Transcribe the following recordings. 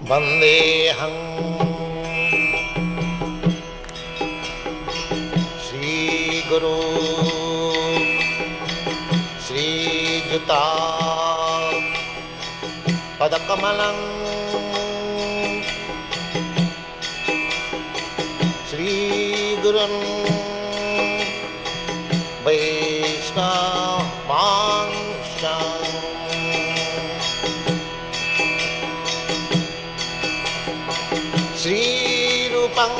वंदेऽहं श्रीगुरु श्रीयुता पदकमलं श्रीगुरुन् वैष्णवांश्च श्रीरूपं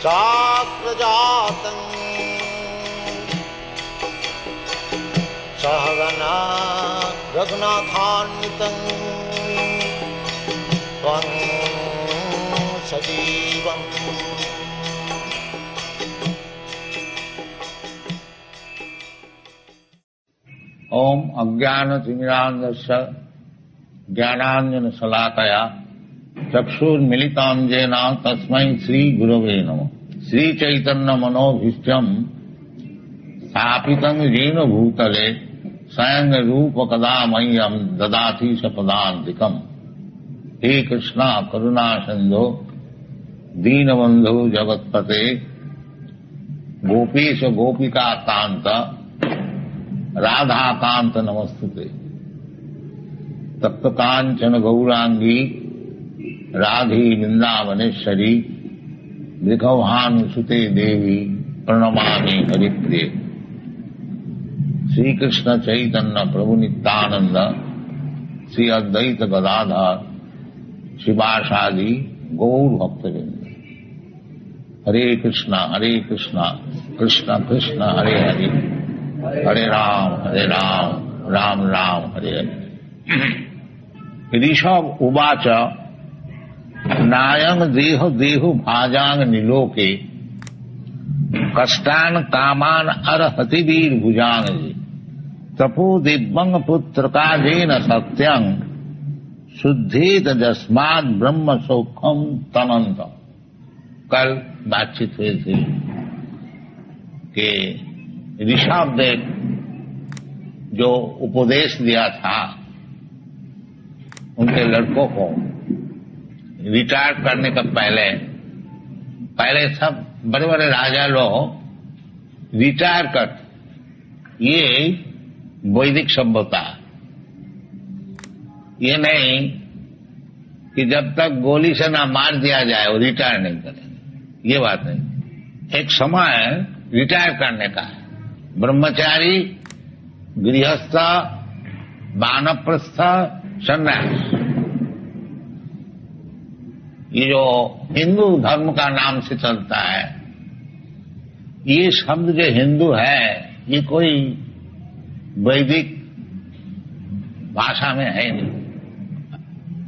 चाक्रजातं सहगना रघुनाथान्वितं त्वं सजीवम्। ओम अज्ञानतिमिरान्धस्य ज्ञानाञ्जनशलाकया चक्षुर्मिलितं येन तस्मै श्रीगुरवे नमः। श्रीचैतन्यमनोभीष्टं स्थापितं येन भूतले स्वयं रूपकदा मह्यं ददाति सपदान्तिकम्। हे कृष्णा करुणा सिन्धो दीनबन्धो जगत्पते गोपीश गोपिका कान्त राधाकांत नमस्तुते। तप्त कांचन गौरांगी राधे वृंदावनेश्वरी मृगभानुसुते देवी प्रणमामि हरिप्रिये। श्री कृष्ण चैतन्य प्रभु नित्यानंद श्री अद्वैत गदाधर शिवासादि गौर भक्तवृंद। हरे कृष्णा कृष्ण कृष्ण हरे हरे हरे राम राम राम हरे हरे। ऋषभ उवाच नायं देह देहु भाजांग निलोके कष्टान कामान अर्हति वीर भुजांग तपो दिव्यंग पुत्र काजेन सत्यं शुद्धेत जस्मात् ब्रह्म सौख्यम तमंत। कल बातचीत हुई थी कि ऋषभ देव जो उपदेश दिया था उनके लड़कों को रिटायर करने का पहले सब बड़े बड़े राजा लोग रिटायर कर, ये वैदिक सभ्यता। ये नहीं कि जब तक गोली से ना मार दिया जाए वो रिटायर नहीं करेंगे, ये बात नहीं। एक समय रिटायर करने का है। ब्रह्मचारी, गृहस्थ, वानप्रस्थ, सन्यास, ये जो हिंदू धर्म का नाम से चलता है, ये शब्द जो हिंदू है ये कोई वैदिक भाषा में है नहीं।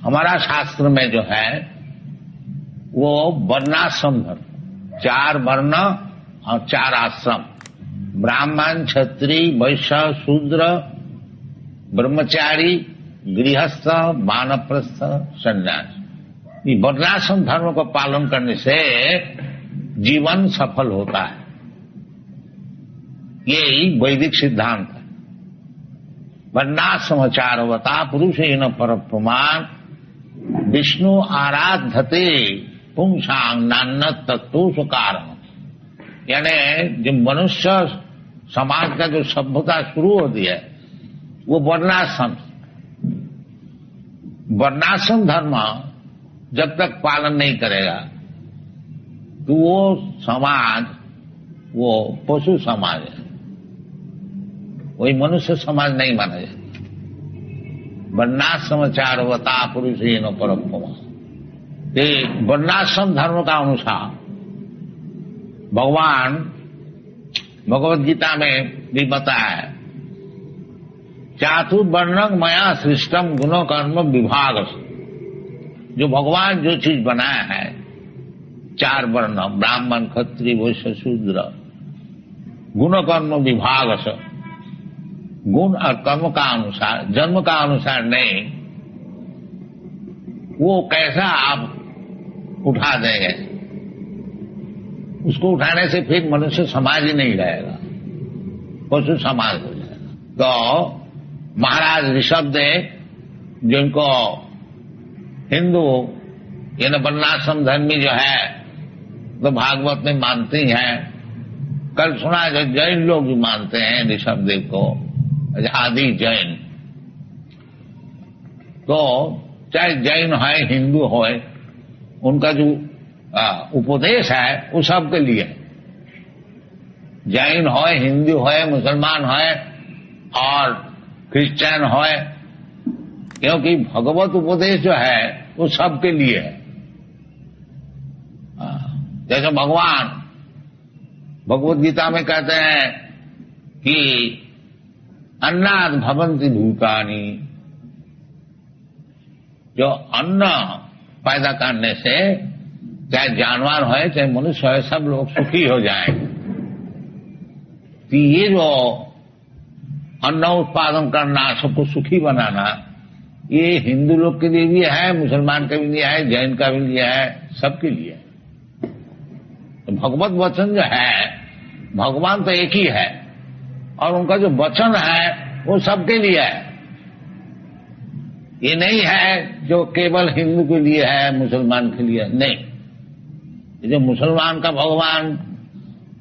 हमारा शास्त्र में जो है वो वर्णाश्रम धर्म, 4 वर्ण और 4 आश्रम, ब्राह्मण, क्षत्रिय, वैश्य, शूद्र, ब्रह्मचारी, गृहस्थ, वानप्रस्थ, सन्यास, ये वर्णाश्रम धर्म को पालन करने से जीवन सफल होता है। यही वैदिक सिद्धांत है। वर्णाश्रम चारवता पुरुषेण परप्रमाण विष्णु आराधते पुंसांग नान्य तत्वों कारण। यानी जो मनुष्य समाज का जो सभ्यता शुरू होती है वो वर्णाश्रम धर्म जब तक पालन नहीं करेगा तो वो समाज वो पशु समाज है, वही मनुष्य समाज नहीं माना जाता। वर्णाश्रम चारवता पुरुषेण परप्रमाण, ये वर्णाश्रम धर्म का अनुसार भगवान भगवद गीता में भी बताया है, चातुर्वर्णं मया सृष्टम गुण कर्म विभाग। जो भगवान जो चीज बनाया है 4 वर्ण, ब्राह्मण, क्षत्रिय, वैश्य, शूद्र, गुण कर्म विभाग से, गुण और कर्म का अनुसार, जन्म का अनुसार नहीं। वो कैसा आप उठा देंगे, उसको उठाने से फिर मनुष्य समाज ही नहीं रहेगा, पशु समाज हो जाएगा। तो महाराज ऋषभ देव जिनको हिंदू यानी वर्णाश्रम धर्मी जो है तो भागवत में मानते ही हैं। कल सुना जो जैन लोग भी मानते हैं ऋषभदेव को, आदि जैन। तो चाहे जैन है हिंदू हो, उनका जो उपदेश है वो सबके लिए है। जैन हो, हिंदू हो, मुसलमान हो और क्रिश्चियन हो, क्योंकि भगवत उपदेश जो है वो सबके लिए है। जैसे भगवान भगवत गीता में कहते हैं कि अन्नाद भवन्ति भूतानि, जो अन्न पैदा करने से चाहे जानवर हो चाहे मनुष्य हो सब लोग सुखी हो जाएं। तो ये जो अन्न उत्पादन करना, सबको सुखी बनाना, ये हिंदू लोग के लिए भी है, मुसलमान के भी लिए है, जैन का भी लिए है, सबके लिए है। तो भगवत वचन जो है, भगवान तो एक ही है और उनका जो वचन है वो सबके लिए है। ये नहीं है जो केवल हिंदू के लिए है, मुसलमान के लिए नहीं। ये जो मुसलमान का भगवान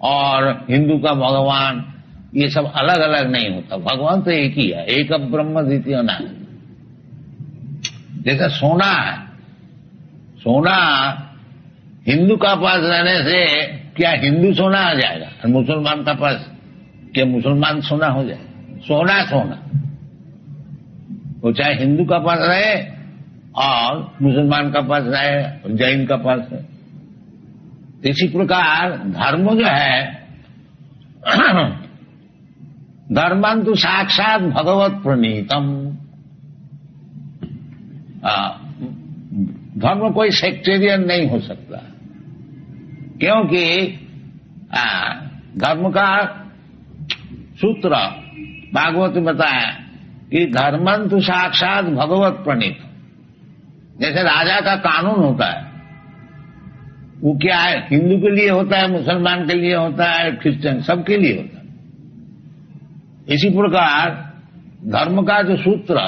और हिंदू का भगवान, ये सब अलग अलग नहीं होता। भगवान तो एक ही है, एक ब्रह्म द्वितीय नास्ति। जैसे सोना है, सोना हिंदू का पास रहने से क्या हिंदू सोना आ जाएगा और मुसलमान का पास क्या मुसलमान सोना हो जाएगा? सोना सोना वो चाहे हिंदू का पास रहे और मुसलमान का पास रहे और जैन का पास रहे। इसी प्रकार धर्म जो है, धर्मंतु साक्षात भगवत प्रणीतम। धर्म कोई सेक्टेरियन नहीं हो सकता, क्योंकि धर्म का सूत्र भागवत में बताया कि धर्मंतु साक्षात भगवत प्रणीत। जैसे राजा का कानून होता है, वो क्या है, हिंदू के लिए होता है, मुसलमान के लिए होता है, क्रिश्चियन सबके लिए होता है। इसी प्रकार धर्म का जो सूत्र,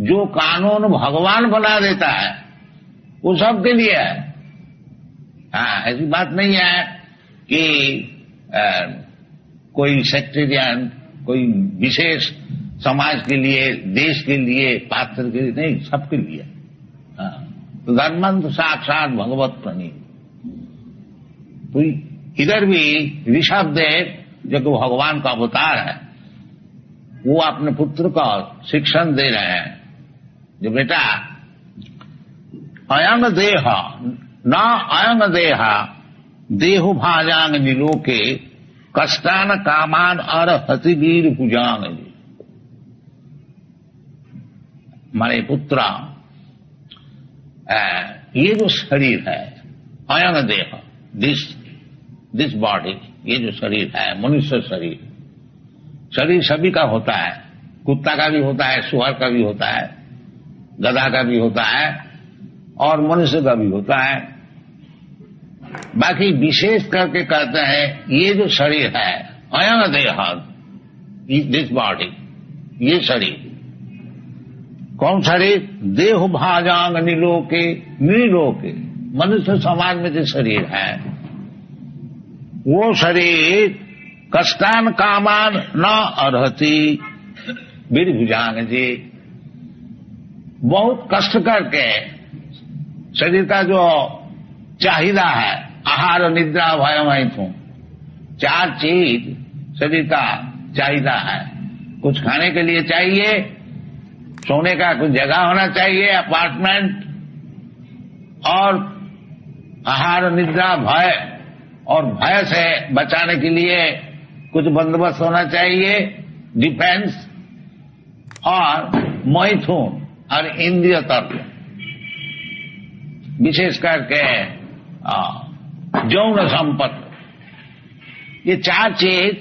जो कानून भगवान बना देता है वो सबके लिए है। ऐसी बात नहीं है कि कोई सेक्टेरियन, कोई विशेष समाज के लिए, देश के लिए, पात्र के लिए नहीं, सबके लिए। तो धर्मंत साक्षात भगवत प्रणीत। तो इधर भी ऋषभदेव जो भगवान का अवतार है, वो अपने पुत्र को शिक्षण दे रहे हैं, जो बेटा अयंग देह न अयंग देहा देहु भाजांग निलोके कष्टान कामान अर्हति वीर भुजांग। हमारे पुत्रा, ये जो शरीर है अयंग देह, दिस बॉडी, ये जो शरीर है मनुष्य शरीर, शरीर सभी का होता है। कुत्ता का भी होता है, सुअर का भी होता है, गधा का भी होता है और मनुष्य का भी होता है। बाकी विशेष करके कहते हैं ये जो शरीर है अयंग देह, दिस बॉडी, ये शरीर कौन शरीर? देह भाजांग निलोके, निलोके मनुष्य समाज में जो शरीर है वो शरीर कष्टान कामान न अर्हति वीरभुजांग जी। बहुत कष्ट करके शरीर का जो चाहिदा है, आहार निद्रा भय मैथुन, 4 चीज शरीर का चाहिदा है। कुछ खाने के लिए चाहिए, सोने का कुछ जगह होना चाहिए, अपार्टमेंट, और आहार निद्रा भय, और भय से बचाने के लिए कुछ बंदोबस्त होना चाहिए, डिफेंस, और मैथुन और इंद्रिय तत्व, विशेष करके यौन संपत्ति। ये 4 चीज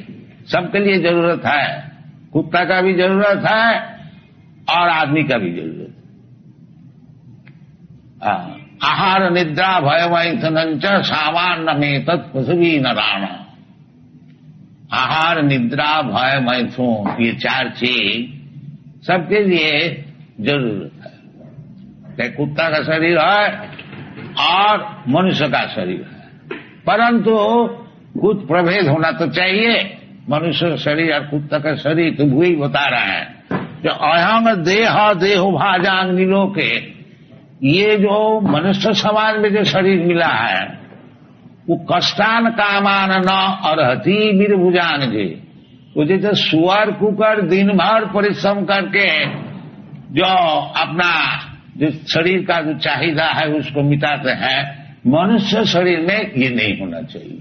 सबके लिए जरूरत है। कुत्ता का भी जरूरत है और आदमी का भी जरूरत है। आहार निद्रा भय मैथुन च सामान्य में तत्पृथ्वी नारायण। आहार निद्रा भय मैथुन, ये 4 चीज सबके लिए जरूरत है। चाहे कुत्ता का शरीर है और मनुष्य का शरीर है, परंतु कुछ प्रभेद होना तो चाहिए। मनुष्य का शरीर और कुत्ता का शरीर तो वही बता रहे हैं जो अहंग देह देहो भाजांग निलोके, ये जो मनुष्य समाज में जो शरीर मिला है वो कष्टान कामान न अर्हति वीरभुजान जी। वो जैसे सुअर कुकर दिन भर परिश्रम करके जो अपना जो शरीर का जो चाहिदा है उसको मिटाते हैं, मनुष्य शरीर में ये नहीं होना चाहिए।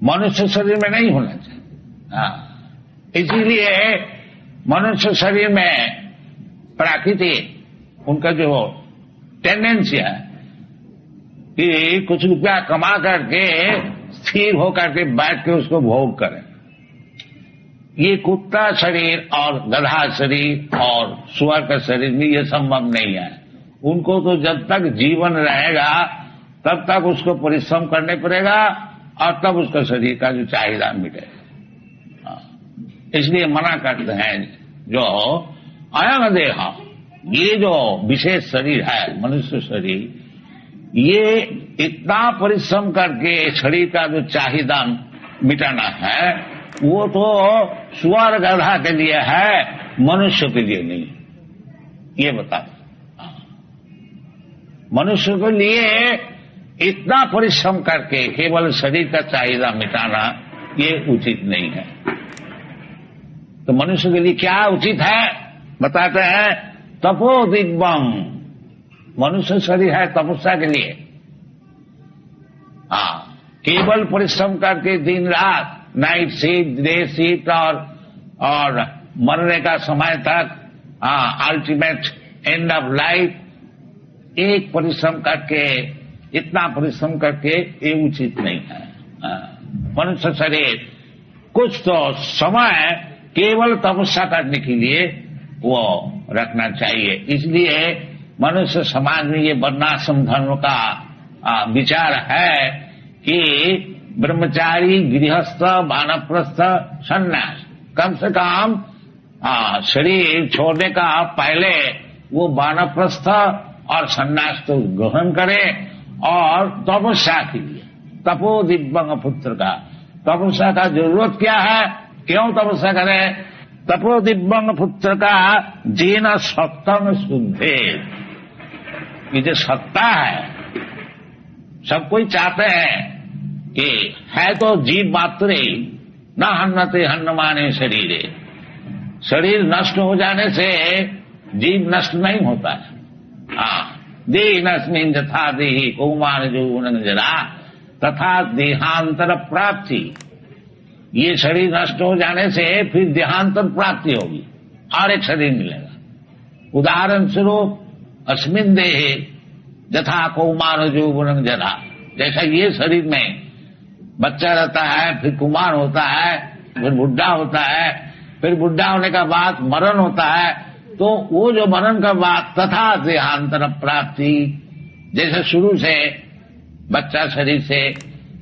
मनुष्य शरीर में नहीं होना चाहिए। हाँ, इसीलिए मनुष्य शरीर में प्राकृतिक उनका जो टेंडेंसी है कि कुछ रुपया कमा करके स्थिर होकर के बैठ के उसको भोग करें। ये कुत्ता शरीर और गधा शरीर और सुअर का शरीर में ये संभव नहीं है। उनको तो जब तक जीवन रहेगा तब तक उसको परिश्रम करने पड़ेगा और तब उसका शरीर का जो चाहिदा मिटेगा। इसलिए मना करते हैं जो अयंग देह, ये जो विशेष शरीर है मनुष्य शरीर, ये इतना परिश्रम करके शरीर का जो चाहिदा मिटाना है वो तो सुअर गधा के लिए है, मनुष्य के लिए नहीं। ये बता, मनुष्य के लिए इतना परिश्रम करके केवल शरीर का चाहिदा मिटाना ये उचित नहीं है। तो मनुष्य के लिए क्या उचित है बताते हैं, तपो दिग्वम। मनुष्य शरीर है तपस्या के लिए। हाँ, केवल परिश्रम करके दिन रात नाइट शिफ्ट डे शिफ्ट और मरने का समय तक अल्टीमेट एंड ऑफ लाइफ एक परिश्रम करके, इतना परिश्रम करके ये उचित नहीं है। मनुष्य शरीर कुछ तो समय केवल तपस्या करने के लिए वो रखना चाहिए। इसलिए मनुष्य समाज में ये वर्णाश्रम धर्म का विचार है कि ब्रह्मचारी, गृहस्थ, वानप्रस्थ, सन्यास, कम से कम शरीर छोड़ने का पहले वो वानप्रस्थ और सन्यास तो ग्रहण करे और तपस्या के लिए, तपो दिव्यंग पुत्र का तपस्या का जरूरत क्या है, क्यों तपस्या करें? तपो दिव्यंग पुत्र का जीन सप्तम शुद्धे। ये जो सत्ता है सब कोई चाहते हैं कि है तो जीव मात्र ही, न हन्नते हन्नमाने शरीरे। शरीर नष्ट हो जाने से जीव नष्ट नहीं होता है। देहिनस्मिन् यथा देहि कौमार यौवन जरा तथा देहांतर प्राप्ति। ये शरीर नष्ट हो जाने से फिर देहांतर प्राप्ति होगी और एक शरीर मिलेगा। उदाहरण स्वरूप अस्मिन् देहे यथा कौमार यौवन जरा, जैसा ये शरीर में बच्चा रहता है, फिर कुमार होता है, फिर बुढ़ा होता है, फिर बुढ़ा होने का बाद मरण होता है, तो वो जो मरण का बाद तथा देहांतर प्राप्ति, जैसे शुरू से बच्चा शरीर से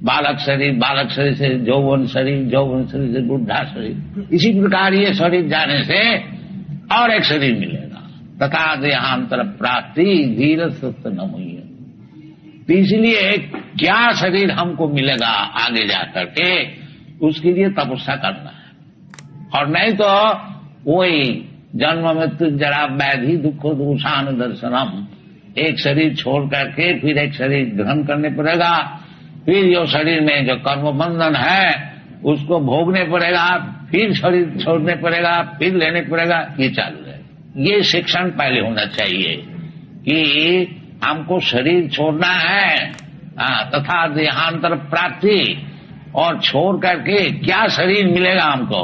बालक शरीर, बालक शरीर से यौवन शरीर, यौवन शरीर से बुढ़ा शरीर, इसी प्रकार ये शरीर जाने से और एक शरीर मिलेगा। तथा देहांतर प्राप्ति धीर सत्य नमोय। तो इसलिए क्या शरीर हमको मिलेगा आगे जाकर के, उसके लिए तपस्या करना है। और नहीं तो वही जन्म मृत्यु जरा व्याधि दुख दोषान दर्शनम, एक शरीर छोड़ करके फिर एक शरीर ग्रहण करने पड़ेगा, फिर जो शरीर में जो कर्म बंधन है उसको भोगने पड़ेगा, फिर शरीर छोड़ने पड़ेगा, फिर लेने पड़ेगा, ये चालू है। ये शिक्षण पहले होना चाहिए कि हमको शरीर छोड़ना है तथा देहांतर प्राप्ति, और छोड़ करके क्या शरीर मिलेगा हमको,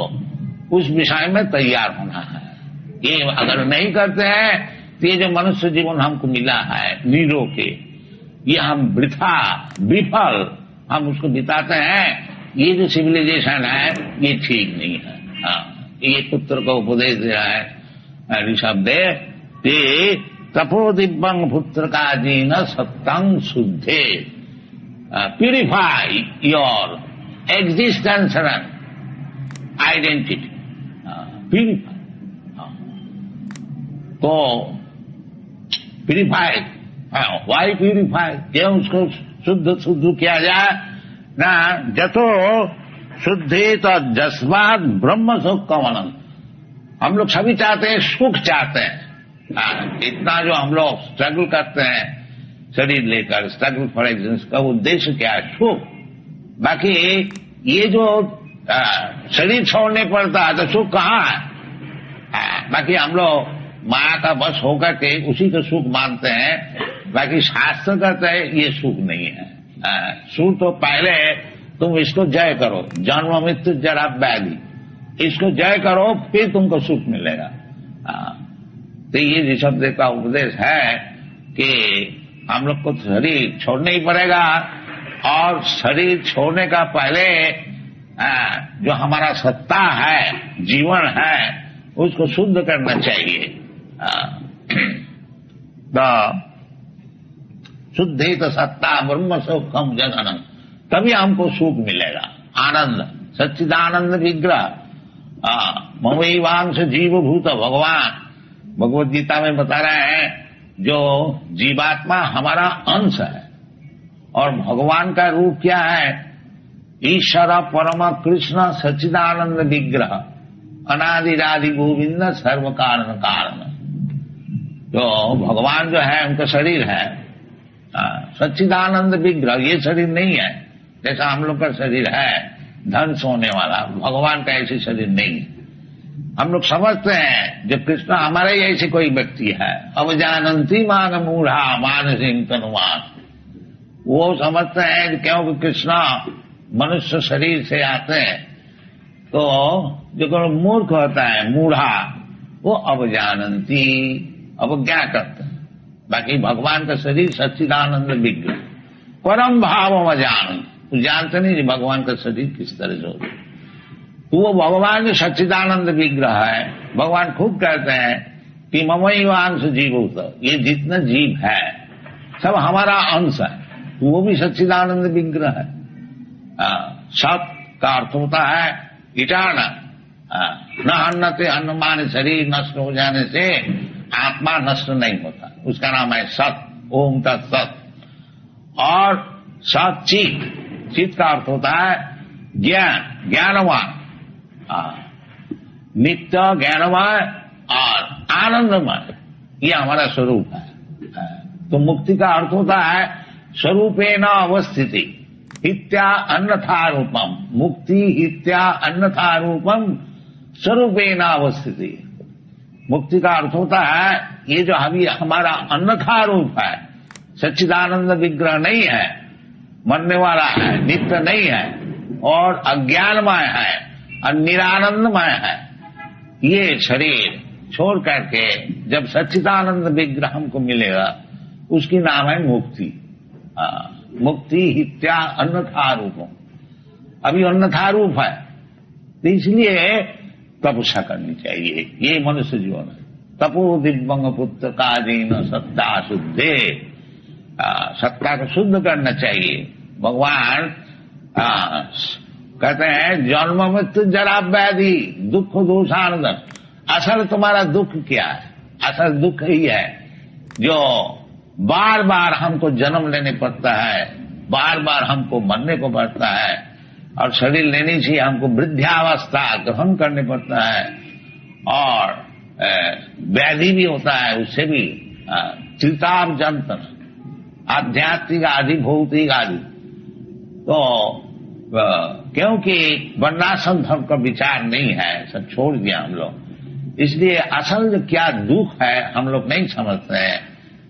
उस विषय में तैयार होना है। ये अगर नहीं करते हैं तो ये जो मनुष्य जीवन हमको मिला है नीरो के, ये हम वृथा विफल हम उसको बिताते हैं। ये जो सिविलाइजेशन है ये ठीक नहीं है। ये पुत्र को उपदेश दिया है ऋषभदेव कि तपो दिव्यंग पुत्र का जीन सत्तंग शुद्धे, purify your existence and identity, purify. तो प्यूरिफाइड, वाई प्यूरिफाइड, क्यों उसको शुद्ध किया जाए ना। जतो शुद्धित जस्मात् ब्रह्म सुख कमनम। हम लोग सभी चाहते हैं, सुख चाहते हैं। इतना जो हम लोग स्ट्रगल करते हैं शरीर लेकर, स्ट्रगल फॉर एग्जिस्टेंस का उद्देश्य क्या है? सुख। बाकी ये जो शरीर छोड़ने पड़ता है तो सुख कहाँ है? बाकी हम लोग माया का बस होकर के उसी को सुख मानते हैं। बाकी शास्त्र कहते हैं ये सुख नहीं है। सुख तो पहले तुम इसको जय करो, जन्म मृत्यु जरा व्याधि, इसको जय करो फिर तुमको सुख मिलेगा। तो ये ऋषभदेव का उपदेश है कि हम लोग को शरीर छोड़ना ही पड़ेगा, और शरीर छोड़ने का पहले जो हमारा सत्ता है, जीवन है, उसको शुद्ध करना चाहिए। शुद्धित सत्ता ब्रह्म सुखम जगनम, तभी हमको सुख मिलेगा। आनंद, सच्चिदानंद विग्रह, ममैवांश जीवभूत भगवान भगवद गीता में बता रहे हैं, जो जीवात्मा हमारा अंश है और भगवान का रूप क्या है? ईश्वर परम कृष्ण सच्चिदानंद विग्रह अनादिरादि गोविंद सर्व कारण कारण। जो भगवान जो है उनका शरीर है सच्चिदानंद विग्रह, ये शरीर नहीं है जैसा हम लोग का शरीर है धन सोने वाला। भगवान का ऐसे शरीर नहीं है। हम लोग समझते हैं जो कृष्ण हमारे ही ऐसे कोई व्यक्ति है। अब जानंती मान मूढ़ा मान सिंह तनुमान, वो समझते हैं कि क्योंकि कृष्ण मनुष्य शरीर से आते हैं तो जो मूर्ख होता है मूढ़ा, वो अब जानंती अवज्ञा करते हैं। बाकी भगवान का शरीर सच्चिदानंद विग्रह परम भाव अजान, जानते नहीं भगवान का शरीर किस तरह से होता है। तो वो भगवान जो सच्चिदानंद विग्रह है, भगवान खूब कहते हैं कि ममैवांश जीवभूत, ये जितना जीव है सब हमारा अंश है। तो वो भी सच्चिदानंद विग्रह है। सत का अर्थ होता है इटाना, न अन्नते अन्नमान, शरीर नष्ट हो जाने से आत्मा नष्ट नहीं होता, उसका नाम है सत, ओम तत्सत। और सत चित, चित का अर्थ होता है ज्ञान, ज्ञानवान, नित्य ज्ञानमय और आनंदमय, ये हमारा स्वरूप है। तो मुक्ति का अर्थ होता है स्वरूपेण अवस्थिति इत्या अन्यथा रूपम, मुक्ति इत्या अन्यथा रूपम स्वरूपेण अवस्थिति। मुक्ति का अर्थ होता है ये जो अभी हमारा अन्यथा रूप है, सच्चिदानंद विग्रह नहीं है, मरने वाला है, नित्य नहीं है और अज्ञानमय है और निरानंदमय है, ये शरीर छोड़ करके जब सच्चिदानंद विग्रह हमको मिलेगा उसकी नाम है मुक्ति। मुक्ति हित्या अन्यथा रूपम, अभी अन्यथा रूप है, तो इसलिए तपस्या करनी चाहिए। ये मनुष्य जीवन है। तपो दिव्यंग पुत्र काजीन सत्ता शुद्धे, सत्ता को शुद्ध करना चाहिए। भगवान कहते हैं जन्म मृत्यु जरा व्याधि दुख दोषानंद, असल तुम्हारा दुख क्या है? असल दुख ही है जो बार बार हमको जन्म लेने पड़ता है, बार बार हमको मरने को पड़ता है, और शरीर लेने से हमको वृद्धावस्था ग्रहण करने पड़ता है, और व्याधि भी होता है, उससे भी चिताप जंतन, आध्यात्मिक आदि भौतिक आदि। तो क्योंकि वर्णाश्रम धर्म का विचार नहीं है, सब छोड़ दिया हम लोग, इसलिए असल जो क्या दुख है हम लोग नहीं समझते हैं।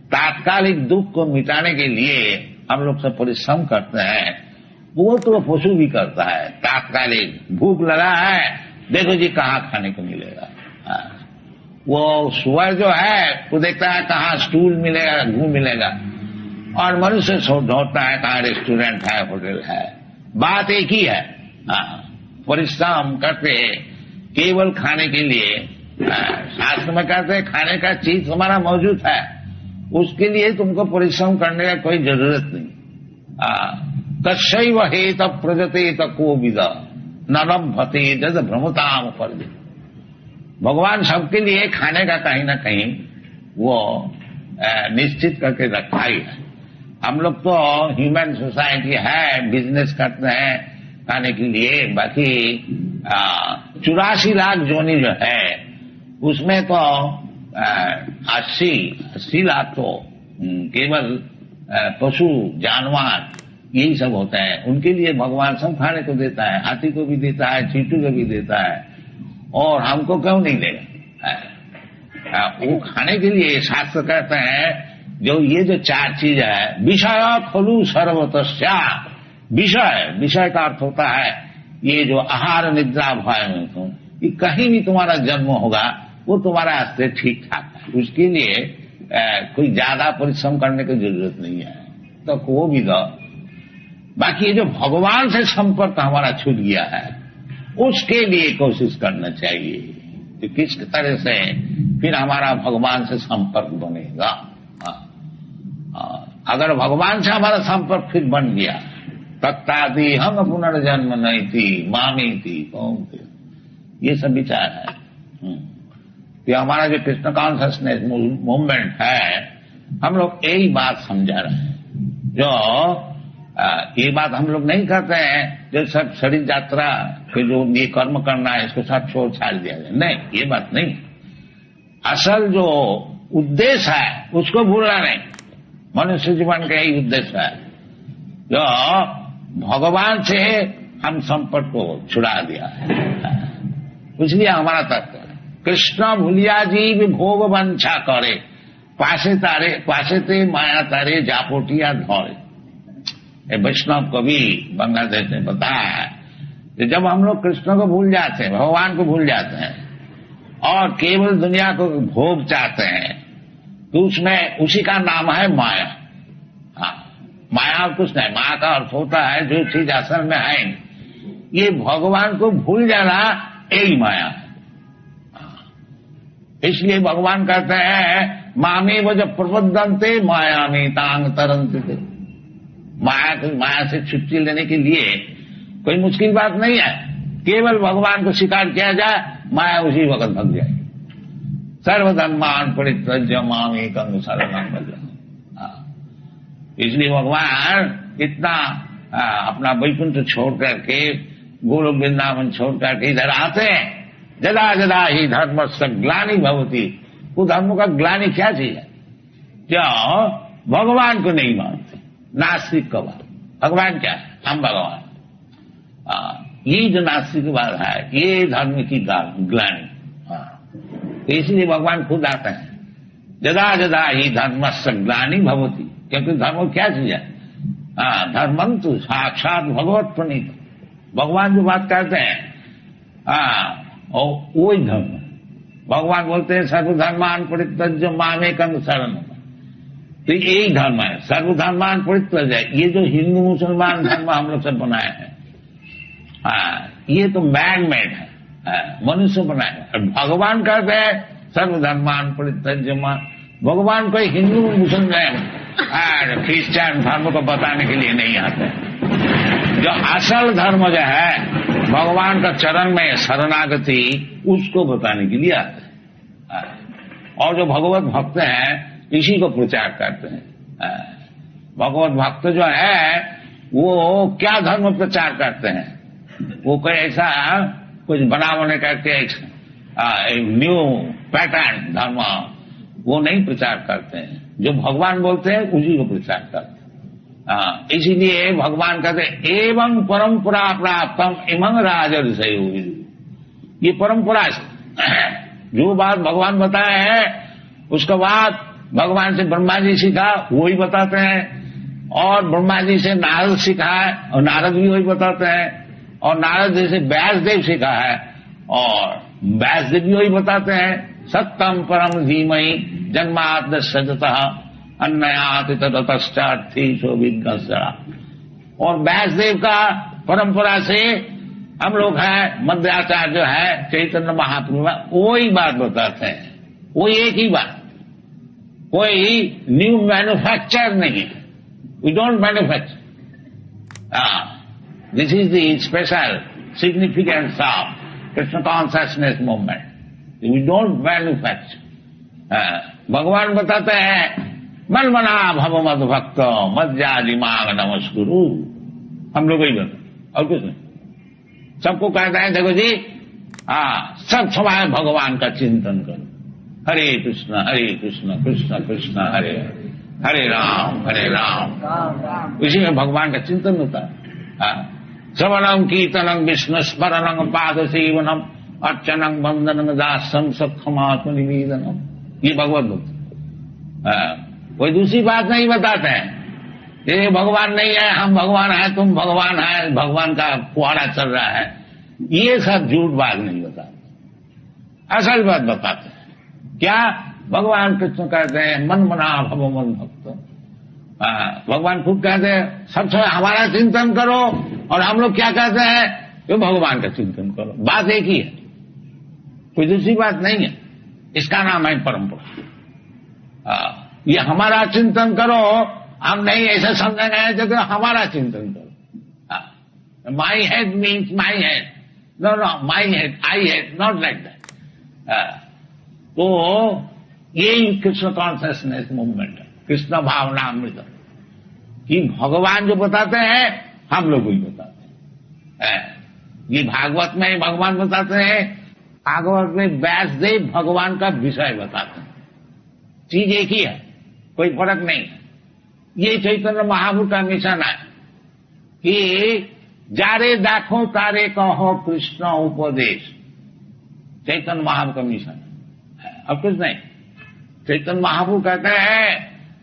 तात्कालिक दुख को मिटाने के लिए हम लोग सब परिश्रम करते हैं, वो तो पशु भी करता है। तात्कालिक भूख लगा है, देखो जी कहाँ खाने को मिलेगा। वो सुअर जो है वो देखता है कहाँ स्टूल मिलेगा, घू मिलेगा, और मनुष्य ढूंढता है कहाँ रेस्टोरेंट है, होटल है। बात एक ही है, परिश्रम करते केवल खाने के लिए। शास्त्र में कहते हैं खाने का चीज तुम्हारा मौजूद है, उसके लिए तुमको परिश्रम करने का कोई जरूरत नहीं। तस्यैव हेत प्रजते तको विद न लभते जद भ्रमताम पर। भगवान सबके लिए खाने का कहीं ना कहीं वो निश्चित करके रखा ही है। हम लोग तो ह्यूमन सोसाइटी है, बिजनेस करते हैं खाने के लिए, बाकी 84 लाख जोनी जो है उसमें तो 80 लाख तो केवल पशु जानवर यही सब होते हैं। उनके लिए भगवान सब खाने को देता है, हाथी को भी देता है, चींटू को भी देता है, और हमको क्यों नहीं देगा? वो खाने के लिए शास्त्र कहते हैं जो ये जो 4 चीज है, विषय खलु सर्वतस्या। विषय का अर्थ होता है ये जो आहार निद्रा भय में तुम, ये कहीं भी तुम्हारा जन्म होगा वो तुम्हारा वास्ते ठीक ठाक है, उसके लिए कोई ज्यादा परिश्रम करने की जरूरत नहीं है, तो वो भी दो। बाकी ये जो भगवान से संपर्क हमारा छूट गया है उसके लिए कोशिश करना चाहिए कि किस तरह से फिर हमारा भगवान से संपर्क बनेगा। अगर भगवान से हमारा संपर्क फिर बन गया, तत्तादि हम पुनर्जन्म नहीं थी मामी थी कौन थी, ये सब विचार है। कि हमारा जो कृष्ण कॉन्शियसनेस मूवमेंट है, हम लोग यही बात समझा रहे हैं। जो ये बात हम लोग नहीं करते हैं जो सब शरीर यात्रा फिर जो ये कर्म करना है इसको सब छोड़ छाड़ दिया जाए, नहीं, ये बात नहीं। असल जो उद्देश्य है उसको भूलना नहीं। मनुष्य जीवन का यही उद्देश्य है जो भगवान से हम संपर्क को छुड़ा दिया है, इसलिए हमारा तत्व कृष्ण भूलिया जीव भोग वंछा करे, पासे ते माया तारे जापोटिया धौरे। वैष्णव कवि बांग्लादेश ने बताया है कि जब हम लोग कृष्ण को भूल जाते हैं, भगवान को भूल जाते हैं और केवल दुनिया को भोग चाहते हैं, तो उसमें उसी का नाम है माया। हाँ, माया और कुछ नहीं। माया का अर्थ होता है जो चीज असल में है, ये भगवान को भूल जाना यही माया है। इसलिए भगवान कहते हैं मामी वो जब प्रबद्धंते माया में तांग तरंते। माया से छुट्टी लेने के लिए कोई मुश्किल बात नहीं है, केवल भगवान को स्वीकार किया जाए, माया उसी वक्त भग जाए। सर्वधर्मान परित्यज्य मामेकं शरणं व्रज। इसलिए भगवान इतना अपना वैकुंठ छोड़ करके, गोलोक वृंदावन छोड़ करके इधर आते हैं। जदा जदा ही धर्मस्य ग्लानि भवति। वो धर्म का ग्लानि क्या चीज है? जो भगवान को नहीं मानते, नास्तिक का बात। भगवान क्या है? हम भगवान। ये जो नास्तिकवाद है ये धर्म की ग्लानि। तो इसलिए भगवान खुद आते हैं। जदा जदा ही धर्मस्य ग्लानि भवति, क्योंकि धर्म क्या चीज है? धर्मं तो साक्षात भगवत प्रणीत। भगवान जो बात करते हैं और वही धर्म। भगवान बोलते हैं सर्वधर्मान परित्यज्य मामेकं शरणं। तो यही धर्म है, सर्वधर्मान परित्यज्य। ये जो हिंदू मुसलमान धर्म हम लोग सब बनाए हैं, ये तो मैन मेड है, मनुष्य बनाए हैं। भगवान कहते हैं सर्वधर्मान परित्यज्य। भगवान कोई हिंदू मुसलमान क्रिश्चियन धर्म को बताने के लिए नहीं आते। जो असल धर्म जो है भगवान का चरण में शरणागति, उसको बताने के लिए आते हैं। और जो भगवत भक्त हैं इसी को प्रचार करते हैं। भगवत भक्त जो है वो क्या धर्म प्रचार करते हैं? वो कोई ऐसा कुछ बनाने करके न्यू पैटर्न धर्म वो नहीं प्रचार करते हैं। जो भगवान बोलते हैं उसी को प्रचार करते हैं। इसीलिए भगवान कहते एवं परंपरा प्राप्तम इमं राजर्षय। ये परंपरा जो बात भगवान बताए हैं उसके बाद भगवान से ब्रह्मा जी सीखा वही बताते हैं, और ब्रह्मा जी से नारद सीखा है और नारद भी वही बताते हैं, और नारद जी से व्यासदेव सीखा है और व्यासदेव भी वही बताते हैं। सत्यम परम धीमहि जन्माद्य सजतः अन्नयाति ततश्चार्थी शोभिज्ञा। और व्यासदेव का परंपरा से हम लोग हैं, मध्याचार्य जो है चैतन्य महाप्रभु, वही बात बताते हैं, वो एक ही बात, कोई न्यू मैन्युफैक्चर नहीं है। We don't manufacture. This is the special significance of Krishna consciousness movement. We don't manufacture. भगवान बताते हैं मन मना भव मद भक्त मज्जा दिमाग नमस्कुरु। हम लोग ही बोलते और कुछ नहीं। सबको कहते हैं देखो जी सब समय भगवान का चिंतन करो। हरे कृष्ण कृष्ण कृष्ण हरे हरे राम। इसी में भगवान का चिंतन होता है। श्रवणम कीर्तनम विष्णु स्मरणम पाद सेवनम अर्चनम वंदनम दासम सक्षमात्म निवेदनम। ये भगवत भक्त कोई दूसरी बात नहीं बताते हैं। ये भगवान नहीं है, हम भगवान है, तुम भगवान है, भगवान का कुआरा चल रहा है, ये सब झूठ बात नहीं बताते। असल बात बताते हैं। क्या भगवान कृष्ण कहते हैं मन मना भव मन भक्त। भगवान खुद कहते हैं सब समय हमारा चिंतन करो, और हम लोग क्या कहते हैं तो भगवान का चिंतन करो। बात एक ही है, कोई दूसरी बात नहीं है। इसका नाम है परंपरा। ये हमारा चिंतन करो, हम नहीं ऐसा समझेंगे जो हमारा चिंतन करो। My head means my head, know my head I head, not like that. तो यही कृष्ण कॉन्शियसनेस मूवमेंट है, कृष्ण भावना अमृत, कि भगवान जो बताते हैं हम लोग ही बताते हैं। ये भागवत में भगवान बताते हैं, भागवत में व्यासदेव भगवान का विषय बताते हैं। चीज एक ही है, कोई फर्क नहीं है। ये चैतन्य महाप्रभु का मिशन है कि जारे दाखो तारे कहो कृष्ण उपदेश। चैतन्य महाप्रभु का मिशन है, अब कुछ नहीं। चैतन्य महाप्रभु कहते हैं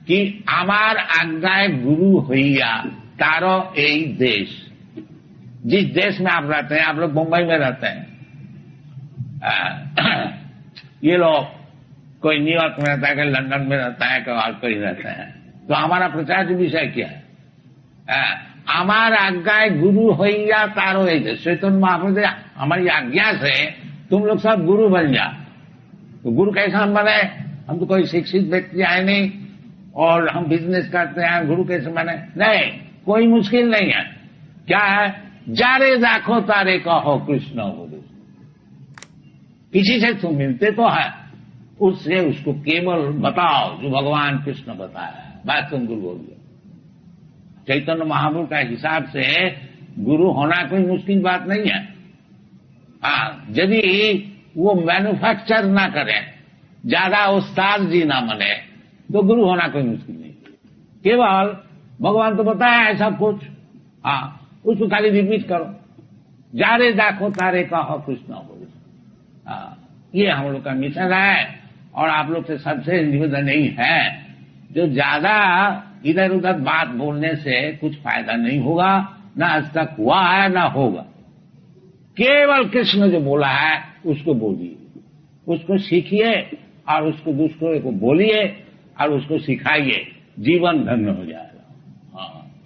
कि आमार आज्ञाए गुरु होइया तारो यही देश। जिस देश में आप रहते हैं, आप लोग मुंबई में रहते हैं, ये लोग कोई न्यूयॉर्क में रहता है, कोई लंदन में रहता है, कोई और कोई रहते हैं, तो हमारा प्रचार विषय क्या है? हमारा आज्ञा गुरु होइया तारो यही देश। चैतन्य महाप्रभु हमारी आज्ञा से तुम लोग सब गुरु बन जा। तो गुरु कैसा हम बने? हम तो कोई शिक्षित व्यक्ति आए नहीं और हम बिजनेस करते हैं, गुरु कैसे बने? नहीं, कोई मुश्किल नहीं है। क्या है? जारे दाखो तारे कहो कृष्ण उपदेश। किसी से तुम मिलते तो है, उससे उसको केवल बताओ जो भगवान कृष्ण बताया है, बात तुम गुरु बोल दिया। चैतन्य महाप्रभु का हिसाब से गुरु होना कोई मुश्किल बात नहीं है। यदि वो मैन्युफैक्चर ना करें, ज्यादा उस्ताद जी ना बने, तो गुरु होना कोई मुश्किल नहीं। केवल भगवान तो बताया है सब कुछ, उसको खाली रिपीट करो। जारे दाखो तारे कहो कृष्ण उपदेश। ये हम लोग का मिशन है, और आप लोग से सबसे निवेदन नहीं है, जो ज्यादा इधर उधर बात बोलने से कुछ फायदा नहीं होगा, ना आज तक हुआ है ना होगा। केवल कृष्ण जो बोला है उसको बोलिए, उसको सीखिए, और उसको दूसरों को बोलिए और उसको सिखाइए, जीवन धन्य हो जाएगा।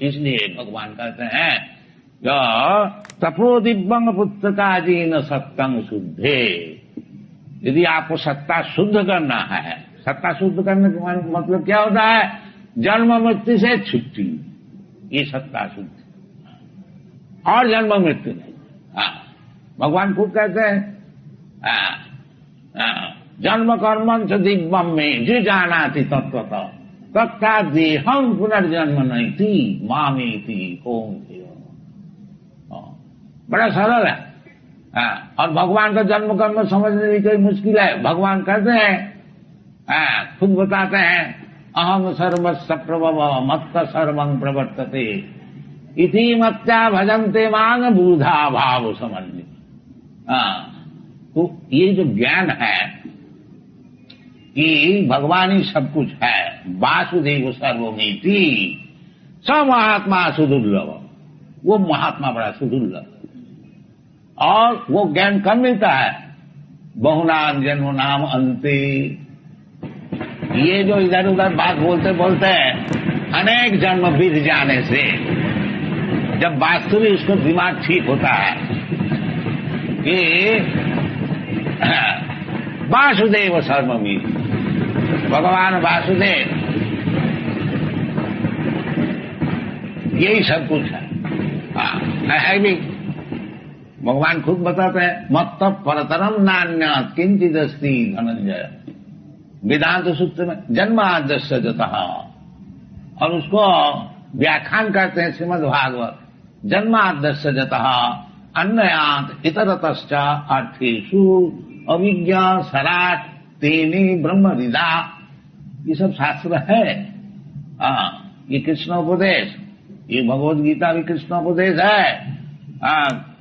इसलिए भगवान कहते हैं तपो दिव्यंग पुत्र का जीन सत्तंग शुद्धे। यदि आपको सत्ता शुद्ध करना है, सत्ता शुद्ध करने का मतलब क्या होता है? जन्म मृत्यु से छुट्टी, ये सत्ता शुद्ध, और जन्म मृत्यु नहीं। भगवान खुद कहते हैं जन्म कर्म च दिव्यम में जो जाना थी तत्वतः तत्ता देहम पुनर्जन्म नहीं थी मामी थी कौन थी। बड़ा सरल है। और भगवान का जन्म कर्म समझने में कोई मुश्किल है? भगवान कहते हैं, खुद बताते हैं अहम सर्वस्व प्रभव मत्त सर्वं प्रवर्तते इति मत्या भजन्ते मांग बूढ़ा भाव समझ। तो ये जो ज्ञान है कि भगवान ही सब कुछ है, वासुदेव सर्वमिति, स महात्मा सुदुर्लभ, वो महात्मा बड़ा सुदुर्लभ। और वो ज्ञान कब मिलता है? बहुनाम जन्म नाम अंते। ये जो इधर उधर बात बोलते बोलते अनेक जन्म बीत जाने से जब वास्तविक उसको दिमाग ठीक होता है कि वासुदेव सर्वमिति, भगवान वासुदेव यही सब कुछ है भी। भगवान खुद बताते हैं मत्त परतरम नान्य किंचिदस्ति धनंजय। वेदांत सूत्र में जन्माद्यस्य जतः, और उसको व्याख्यान करते हैं श्रीमद् भागवत, जन्माद्यस्य जतः अन्नयात इतरतश्च अर्थेषु अविज्ञा सराट तेने ब्रह्म विदा। ये सब शास्त्र है। ये कृष्णोपदेश, ये भगवद गीता भी कृष्णोपदेश है।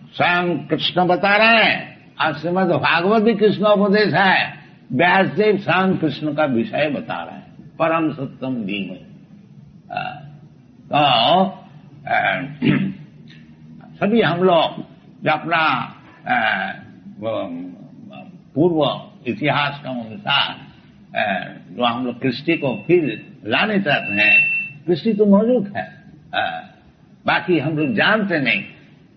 स्वयं कृष्ण बता रहे हैं, और श्रीमद् भागवत भी कृष्णोपदेश है। व्यासदेव स्वयं कृष्ण का विषय बता रहे हैं, परम सत्यम धीमहि। तो सभी हम लोग जो अपना पूर्व इतिहास का अनुसार जो हम लोग कृष्टि को फिर लाने चाहते हैं, कृष्टि तो मौजूद है, बाकी हम लोग जानते नहीं,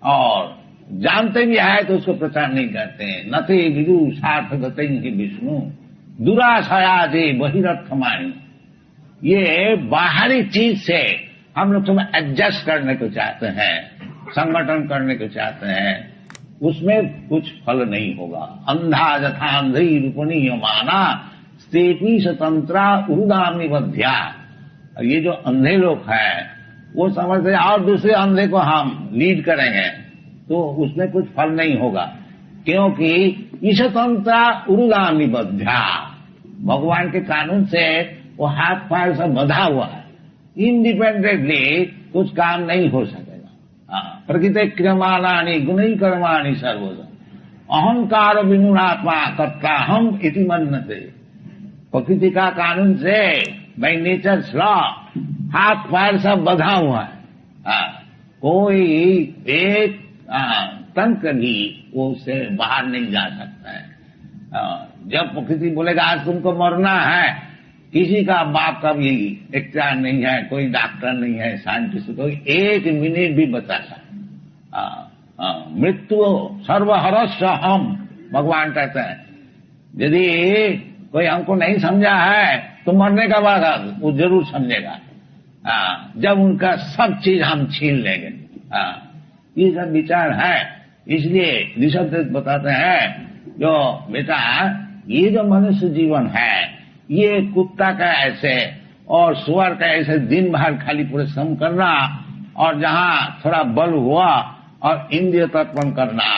और जानते भी है तो उसको प्रचार नहीं करते हैं। नते विदु सार्थगते ही विष्णु दुराशया जे बहिरर्थमाणी। ये बाहरी चीज से हम लोग सब एडजस्ट करने को चाहते हैं, संगठन करने को चाहते हैं, उसमें कुछ फल नहीं होगा। अंधा यथा अंधी रूपणीय माना स्तेपी स्वतंत्रा उदामी बध्या। ये जो अंधे लोग हैं वो समझते हैं और दूसरे अंधे को हम लीड करेंगे तो उसमें कुछ फल नहीं होगा, क्योंकि ईशतंत्रा उरुदामी बध्या, भगवान के कानून से वो हाथ पैर सब बंधा हुआ है, इंडिपेंडेंटली कुछ काम नहीं हो सकेगा। प्रकृति क्रियमाणानि गुणै कर्माणि सर्वदा अहंकार विमूढ़ात्मा कर्ता हम इति मन्यते। प्रकृति का कानून से बाय नेचर लॉ हाथ पैर सब बंधा हुआ है, कोई एक तंत्र भी वो उससे बाहर नहीं जा सकता है। जब प्रकृति बोलेगा आज तुमको मरना है, किसी का बाप का भी इख्तियार नहीं है, कोई डॉक्टर नहीं है, साइंटिस्ट, कोई एक मिनट भी बचा सकता। मृत्यु सर्वहरस्य हम, भगवान कहते हैं यदि कोई हमको नहीं समझा है तो मरने का बाद वो जरूर समझेगा, जब उनका सब चीज हम छीन लेंगे। ये सब विचार है। इसलिए ऋषभ बताते हैं जो बेटा ये जो मनुष्य जीवन है ये कुत्ता का ऐसे और सुअर का ऐसे दिन भर खाली परिश्रम करना और जहाँ थोड़ा बल हुआ और इंद्रिय तर्पण करना,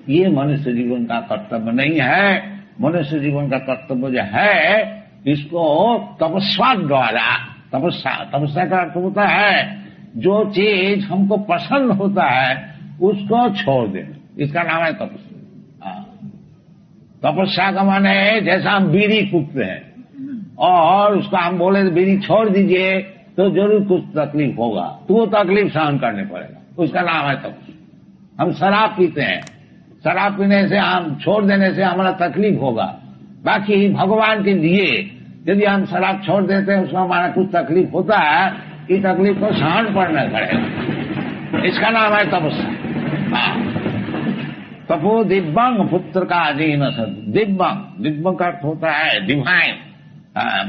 ये मनुष्य जीवन का कर्तव्य नहीं है। मनुष्य जीवन का कर्तव्य जो है इसको तपस्या द्वारा, तपस्या का अर्थ होता है जो चीज हमको पसंद होता है उसको छोड़ देना, इसका नाम है तपस्या। तपस्या का माने है जैसा हम बीड़ी फूकते हैं और उसको हम बोले बीड़ी छोड़ दीजिए तो जरूर कुछ तकलीफ होगा, तो वो तकलीफ सहन करने पड़ेगा, उसका नाम है तपस्या। हम शराब पीते हैं, शराब पीने से हम छोड़ देने से हमारा तकलीफ होगा, बाकी भगवान के लिए यदि हम शराब छोड़ देते हैं उसमें हमारा कुछ तकलीफ होता है, ये तकलीफ को सहन करना पड़ेगा, इसका नाम है तपस्या। तपो दिव्यंग पुत्र का अधीन सद, दिव्यंग, दिव्यंग का अर्थ होता है डिवाइन,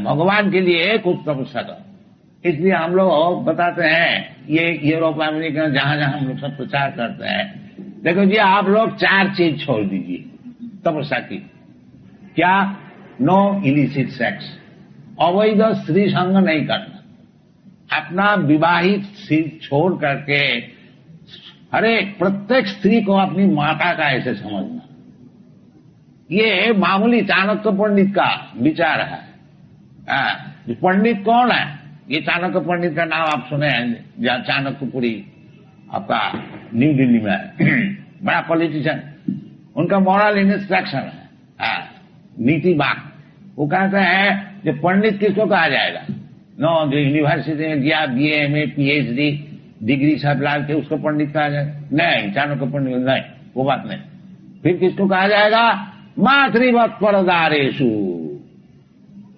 भगवान के लिए कुछ तपस्या करो। इसलिए हम लोग बताते हैं, ये यूरोप अमेरिका जहां जहां हम लोग सब प्रचार करते हैं, देखो जी आप लोग 4 चीज छोड़ दीजिए तपस्या की। क्या? नो इलिसिट सेक्स, अवैध स्त्री संग नहीं करना, अपना विवाहित स्त्री छोड़ करके हर एक प्रत्येक स्त्री को अपनी माता का ऐसे समझना, ये मामूली चाणक्य पंडित का विचार है। पंडित कौन है? ये चाणक्य पंडित का नाम आप सुने हैं, चाणक्यपुरी आपका न्यू दिल्ली में है, बड़ा पॉलिटिशियन, उनका मॉरल इंस्ट्रक्शन है, नीति बाग। वो कहते हैं जो पंडित किसको कहा जाएगा? नो, जो यूनिवर्सिटी में गया BA MA PhD डिग्री सब लाल के उसको पंडित कहा जाएगा? नहीं, चाणक्य पंडित नहीं, वो बात नहीं। फिर किसको कहा जाएगा? मातृवत परदारेशु,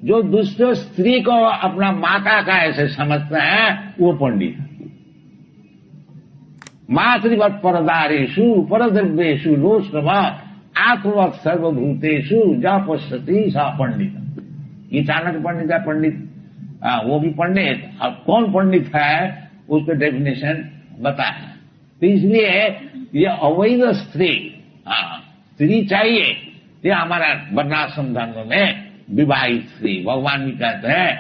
जो दूसरे स्त्री को अपना माता का ऐसे समझते हैं वो पंडित है। मातृवत परदारेशु परद्रव्येशु लोष्टवा आत्मवत सर्वभूतेषु जा पश्यति सा पंडित। ये चाणक्य पंडित का पंडित, वो भी पंडित। अब कौन पंडित है उसको डेफिनेशन बताया। तो इसलिए ये अवैध स्त्री चाहिए, ये हमारा वर्णाश्रम धर्म में विवाहित स्त्री। भगवान भी कहते हैं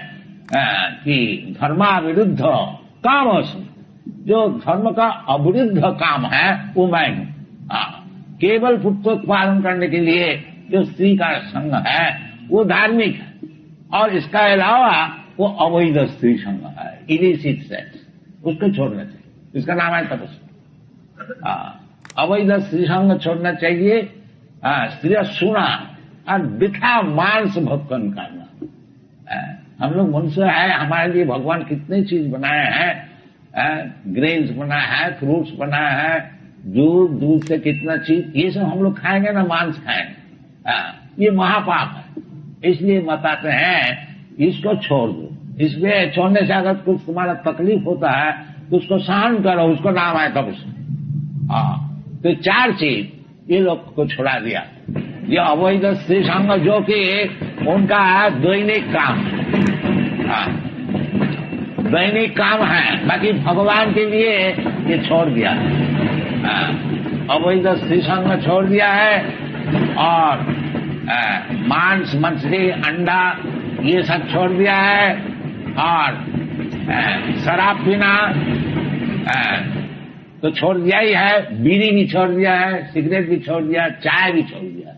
कि धर्मा विरुद्ध कामस्मि, जो धर्म का अविरुद्ध काम है वो मैं हूं। केवल पुत्रोत्पादन करने के लिए जो स्त्री का संग है वो धार्मिक है, और इसका अलावा वो अवैध स्त्री संग है, इलिसिट सेक्स, उसको छोड़ना चाहिए। इसका नाम है तपस्या। अवैध स्त्री संग छोड़ना चाहिए। स्त्री सुना और बिठा मांस भक्षण करना। हम लोग मनुष्य है, हमारे लिए भगवान कितनी चीज बनाए हैं, ग्रेन्स बनाया है, फ्रूट्स बनाया है, दूध से कितना चीज, ये सब हम लोग खाएंगे ना, मांस खाएंगे। ये महापाप है, इसलिए बताते हैं इसको छोड़ दो। इसमें छोड़ने से अगर कुछ तुम्हारा तकलीफ होता है तो उसको सहन करो, उसको नाम है तपस्या। तो 4 चीज ये लोग को छुड़ा दिया। ये अवैध स्त्री संग जो कि उनका दैनिक काम, दैनिक काम है, बाकी भगवान के लिए ये छोड़ दिया है। अवैध स्त्री संग छोड़ दिया है, और मांस मछली अंडा ये सब छोड़ दिया है, और शराब पीना तो छोड़ दिया ही है, बीड़ी भी छोड़ दिया है, सिगरेट भी छोड़ दिया, चाय भी छोड़ दिया।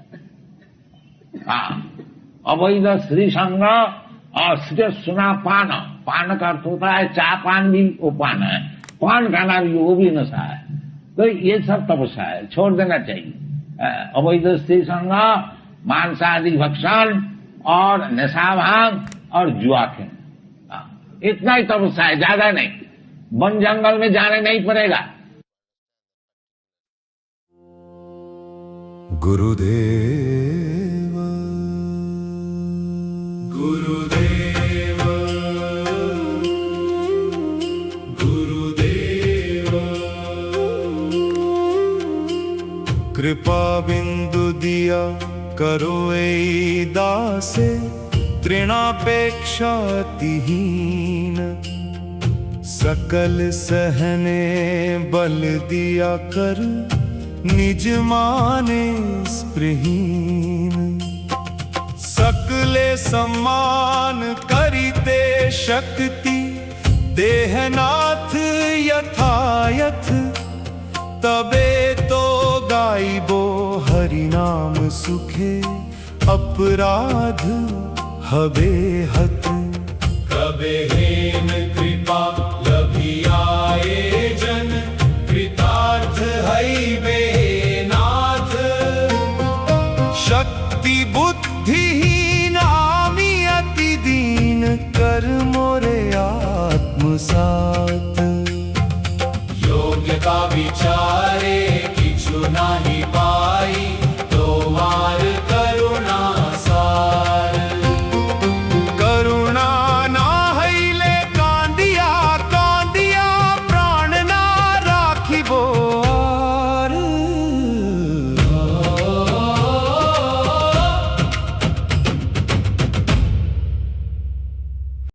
अवैध स्त्री संग और सिर्फ सुना पान, पान का अर्थ होता है चाय पान भी वो पान है, पान खाना भी वो भी नशा है। तो ये सब तपस्या है, छोड़ देना चाहिए। अवैध स्त्री संग, मांसादि भक्षण और नशा भांग और जुआ खेल, इतना ही तपस्या है, ज्यादा नहीं। वन जंगल में जाने नहीं पड़ेगा। गुरुदेव गुरुदेव गुरुदेव, कृपा बिंदु दिया करो ऐ दासे, तृणापेक्षा अतिहीन, सकल सहने बल दिया कर, निज माने स्पृहीन। सकले सम्मान करिते शक्ति, देहनाथ यथायथ, तबे तो गाइबो हरि नाम सुखे, अपराध हबे हत। कबे हेन कृपा लभियाए जन, कृतार्थ हईबे नाथ। शक्ति बुद्धिहीन आमी अति दीन, कर मोरे आत्मसात। योग्यता विचार